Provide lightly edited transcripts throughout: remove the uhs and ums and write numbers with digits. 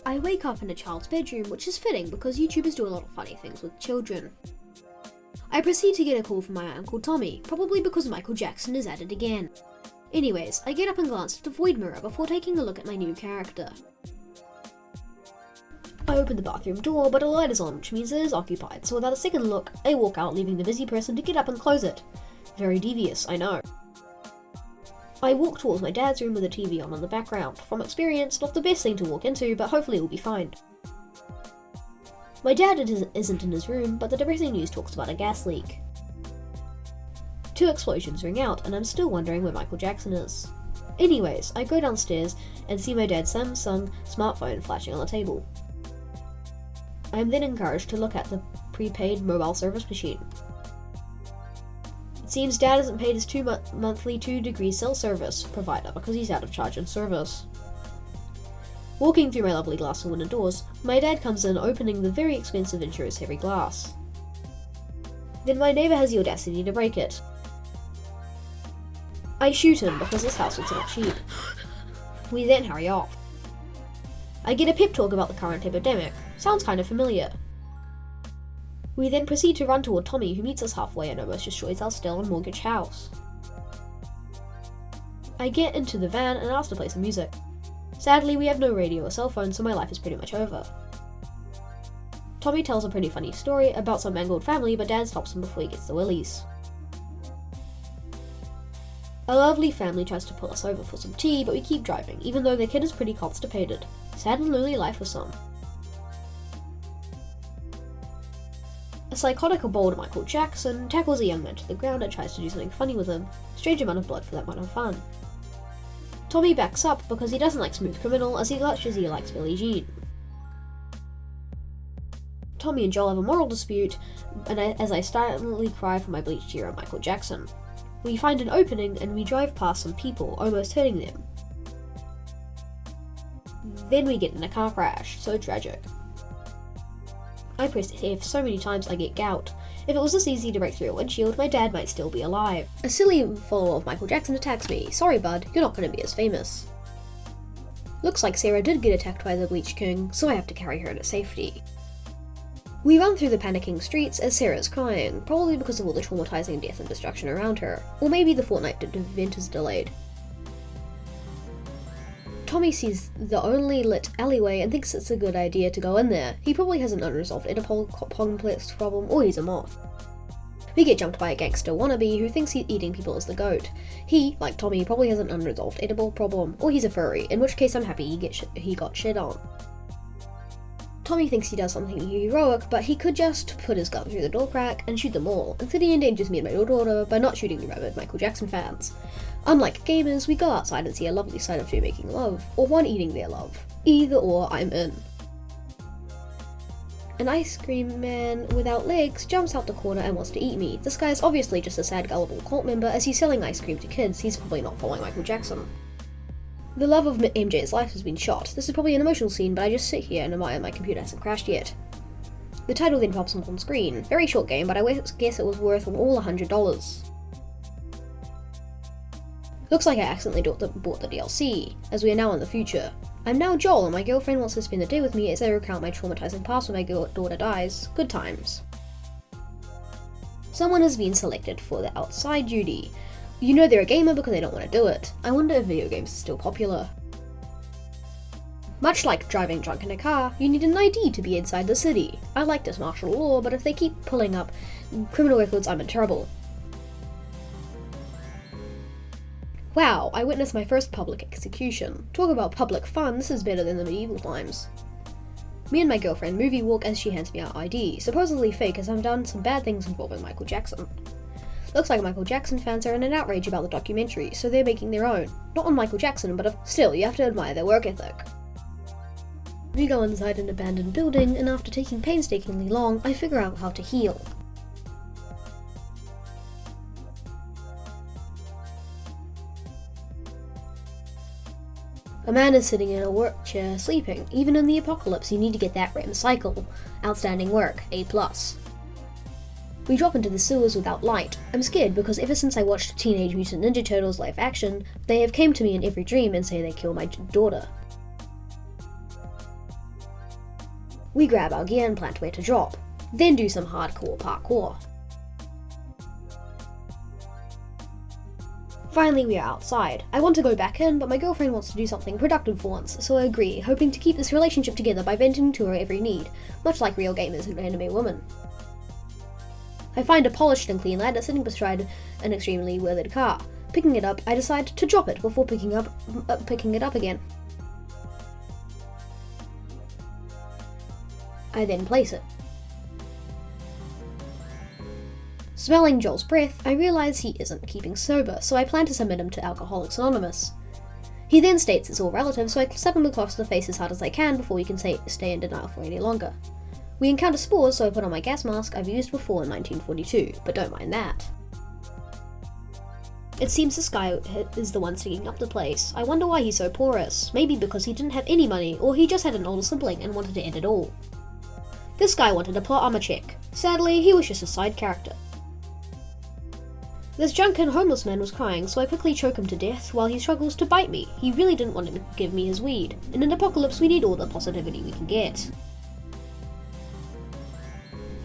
I wake up in a child's bedroom, which is fitting because YouTubers do a lot of funny things with children. I proceed to get a call from my uncle Tommy, probably because Michael Jackson is at it again. Anyways, I get up and glance at the void mirror before taking a look at my new character. I open the bathroom door, but a light is on, which means it is occupied, so without a second look, I walk out, leaving the busy person to get up and close it. Very devious, I know. I walk towards my dad's room with the TV on in the background. From experience, not the best thing to walk into, but hopefully it will be fine. My dad isn't in his room, but the depressing news talks about a gas leak. 2 explosions ring out, and I'm still wondering where Michael Jackson is. Anyways, I go downstairs and see my dad's Samsung smartphone flashing on the table. I am then encouraged to look at the prepaid mobile service machine. It seems Dad hasn't paid his monthly 2° cell service provider because he's out of charge in service. Walking through my lovely glass and wooden doors, my dad comes in opening the very expensive insurance heavy glass. Then my neighbour has the audacity to break it. I shoot him because this house is not cheap. We then hurry off. I get a pep talk about the current epidemic. Sounds kind of familiar. We then proceed to run toward Tommy, who meets us halfway and almost destroys our still and mortgage house. I get into the van and ask to play some music. Sadly, we have no radio or cell phone, so my life is pretty much over. Tommy tells a pretty funny story about some mangled family, but Dad stops him before he gets the willies. A lovely family tries to pull us over for some tea, but we keep driving, even though their kid is pretty constipated. Sad and lonely life for some. A psychotic or bold Michael Jackson tackles a young man to the ground and tries to do something funny with him. Strange amount of blood for that amount of fun. Tommy backs up because he doesn't like Smooth Criminal, as he likes Billie Jean. Tommy and Joel have a moral dispute, and as I silently cry for my bleached hero Michael Jackson. We find an opening and we drive past some people, almost hurting them. Then we get in a car crash, so tragic. I press F so many times I get gout. If it was this easy to break through a windshield, my dad might still be alive. A silly follower of Michael Jackson attacks me. Sorry bud, you're not going to be as famous. Looks like Sarah did get attacked by the Bleach King, so I have to carry her to safety. We run through the panicking streets as Sarah's crying, probably because of all the traumatizing death and destruction around her, or maybe the Fortnite event is delayed. Tommy sees the only lit alleyway and thinks it's a good idea to go in there. He probably has an unresolved Oedipal complex problem, or he's a moth. We get jumped by a gangster wannabe who thinks eating people is the goat. He, like Tommy, probably has an unresolved Oedipal problem, or he's a furry, in which case I'm happy he got shit on. Tommy thinks he does something heroic, but he could just put his gun through the door crack and shoot them all, instead he endangers me and my daughter by not shooting the rabid Michael Jackson fans. Unlike gamers, we go outside and see a lovely sight of 2 making love, or 1 eating their love. Either or, I'm in. An ice cream man without legs jumps out the corner and wants to eat me. This guy is obviously just a sad, gullible cult member. As he's selling ice cream to kids, he's probably not following Michael Jackson. The love of MJ's life has been shot. This is probably an emotional scene, but I just sit here and admire my computer hasn't crashed yet. The title then pops up on screen. Very short game, but I guess it was worth all $100. Looks like I accidentally bought the DLC, as we are now in the future. I'm now Joel, and my girlfriend wants to spend the day with me as I recount my traumatizing past when my daughter dies. Good times. Someone has been selected for the outside duty. You know they're a gamer because they don't want to do it. I wonder if video games are still popular. Much like driving drunk in a car, you need an ID to be inside the city. I like this martial law, but if they keep pulling up criminal records, I'm in trouble. Wow, I witnessed my first public execution. Talk about public fun, this is better than the medieval times. Me and my girlfriend movie walk as she hands me our ID, supposedly fake as I've done some bad things involving Michael Jackson. Looks like Michael Jackson fans are in an outrage about the documentary, so they're making their own. Not on Michael Jackson, but still, you have to admire their work ethic. We go inside an abandoned building, and after taking painstakingly long, I figure out how to heal. A man is sitting in a work chair, sleeping. Even in the apocalypse, you need to get that REM cycle. Outstanding work, A+. We drop into the sewers without light. I'm scared because ever since I watched Teenage Mutant Ninja Turtles live action, they have came to me in every dream and say they kill my daughter. We grab our gear and plan where to drop, then do some hardcore parkour. Finally, we are outside. I want to go back in, but my girlfriend wants to do something productive for once, so I agree, hoping to keep this relationship together by venting to her every need, much like real gamers and anime women. I find a polished and clean ladder sitting beside an extremely weathered car. Picking it up, I decide to drop it before picking it up again. I then place it. Smelling Joel's breath, I realise he isn't keeping sober, so I plan to submit him to Alcoholics Anonymous. He then states it's all relative, so I slap him across the face as hard as I can before he can stay in denial for any longer. We encounter spores, so I put on my gas mask I've used before in 1942, but don't mind that. It seems this guy is the one sticking up the place. I wonder why he's so porous. Maybe because he didn't have any money, or he just had an older sibling and wanted to end it all. This guy wanted a plot armor check. Sadly, he was just a side character. This drunken homeless man was crying, so I quickly choke him to death while he struggles to bite me. He really didn't want to give me his weed. In an apocalypse, we need all the positivity we can get.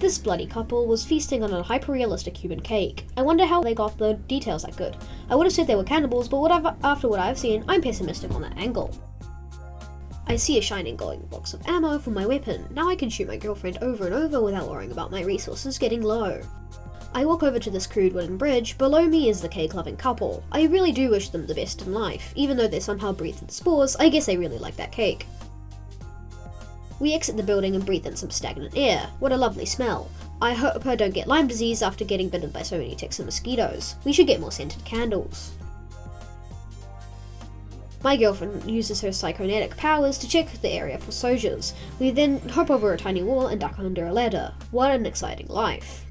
This bloody couple was feasting on a hyper-realistic human cake. I wonder how they got the details that good. I would have said they were cannibals, but after what I've seen, I'm pessimistic on that angle. I see a shining glowing box of ammo for my weapon. Now I can shoot my girlfriend over and over without worrying about my resources getting low. I walk over to this crude wooden bridge. Below me is the cake-loving couple. I really do wish them the best in life. Even though they somehow breathe in spores, I guess they really like that cake. We exit the building and breathe in some stagnant air. What a lovely smell. I hope I don't get Lyme disease after getting bitten by so many ticks and mosquitoes. We should get more scented candles. My girlfriend uses her psychonetic powers to check the area for soldiers. We then hop over a tiny wall and duck under a ladder. What an exciting life.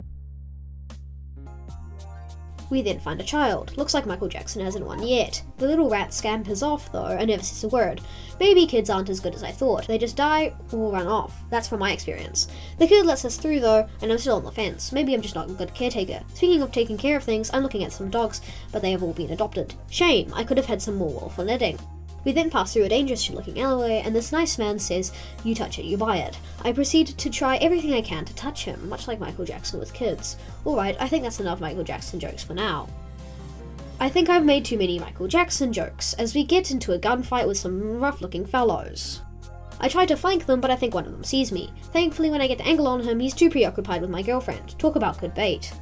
We then find a child. Looks like Michael Jackson hasn't won yet. The little rat scampers off though and never says a word. Baby kids aren't as good as I thought. They just die or run off. That's from my experience. The kid lets us through though, and I'm still on the fence. Maybe I'm just not a good caretaker. Speaking of taking care of things, I'm looking at some dogs, but they have all been adopted. Shame, I could have had some more wolf knitting. We then pass through a dangerous-looking alleyway, and this nice man says, "You touch it, you buy it." I proceed to try everything I can to touch him, much like Michael Jackson with kids. Alright, I think that's enough Michael Jackson jokes for now. I think I've made too many Michael Jackson jokes, as we get into a gunfight with some rough-looking fellows. I try to flank them, but I think one of them sees me. Thankfully, when I get the angle on him, he's too preoccupied with my girlfriend. Talk about good bait.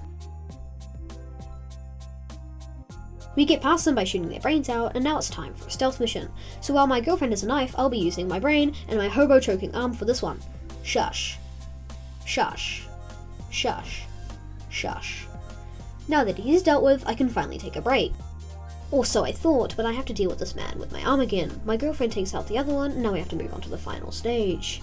We get past them by shooting their brains out, and now it's time for a stealth mission. So while my girlfriend has a knife, I'll be using my brain and my hobo choking arm for this one. Shush. Shush. Shush. Shush. Now that he's dealt with, I can finally take a break. Or so I thought, but I have to deal with this man with my arm again. My girlfriend takes out the other one, and now we have to move on to the final stage.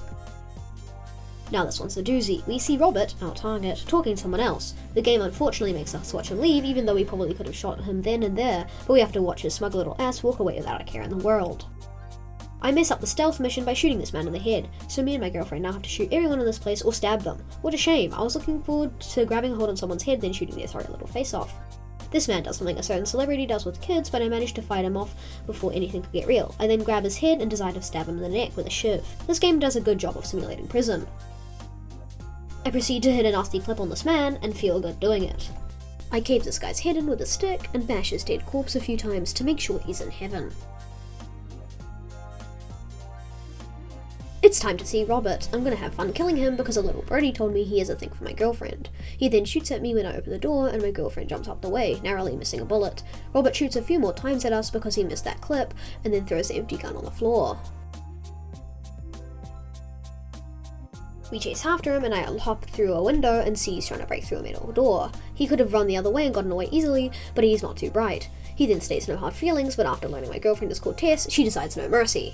Now this one's a doozy. We see Robert, our target, talking to someone else. The game unfortunately makes us watch him leave, even though we probably could have shot him then and there, but we have to watch his smug little ass walk away without a care in the world. I mess up the stealth mission by shooting this man in the head, so me and my girlfriend now have to shoot everyone in this place or stab them. What a shame, I was looking forward to grabbing a hold on someone's head then shooting their sorry little face off. This man does something a certain celebrity does with kids, but I managed to fight him off before anything could get real. I then grab his head and decide to stab him in the neck with a shiv. This game does a good job of simulating prison. I proceed to hit a nasty clip on this man, and feel good doing it. I cave this guy's head in with a stick, and bash his dead corpse a few times to make sure he's in heaven. It's time to see Robert. I'm gonna have fun killing him because a little birdie told me he has a thing for my girlfriend. He then shoots at me when I open the door, and my girlfriend jumps out the way, narrowly missing a bullet. Robert shoots a few more times at us because he missed that clip, and then throws the empty gun on the floor. We chase after him, and I hop through a window and see he's trying to break through a metal door. He could have run the other way and gotten away easily, but he's not too bright. He then states no hard feelings, but after learning my girlfriend is called Tess, she decides no mercy.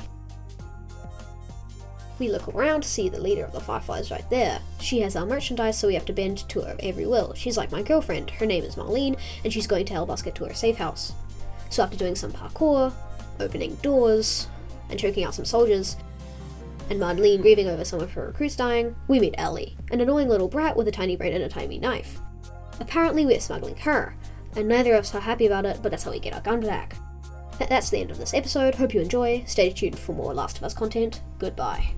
We look around to see the leader of the Fireflies right there. She has our merchandise, so we have to bend to her every will. She's like my girlfriend. Her name is Marlene, and she's going to help us get to her safe house. So after doing some parkour, opening doors, and choking out some soldiers, and Marlene grieving over some of her recruits dying, we meet Ellie, an annoying little brat with a tiny brain and a tiny knife. Apparently we're smuggling her, and neither of us are happy about it, but that's how we get our gun back. That's the end of this episode. Hope you enjoy. Stay tuned for more Last of Us content. Goodbye.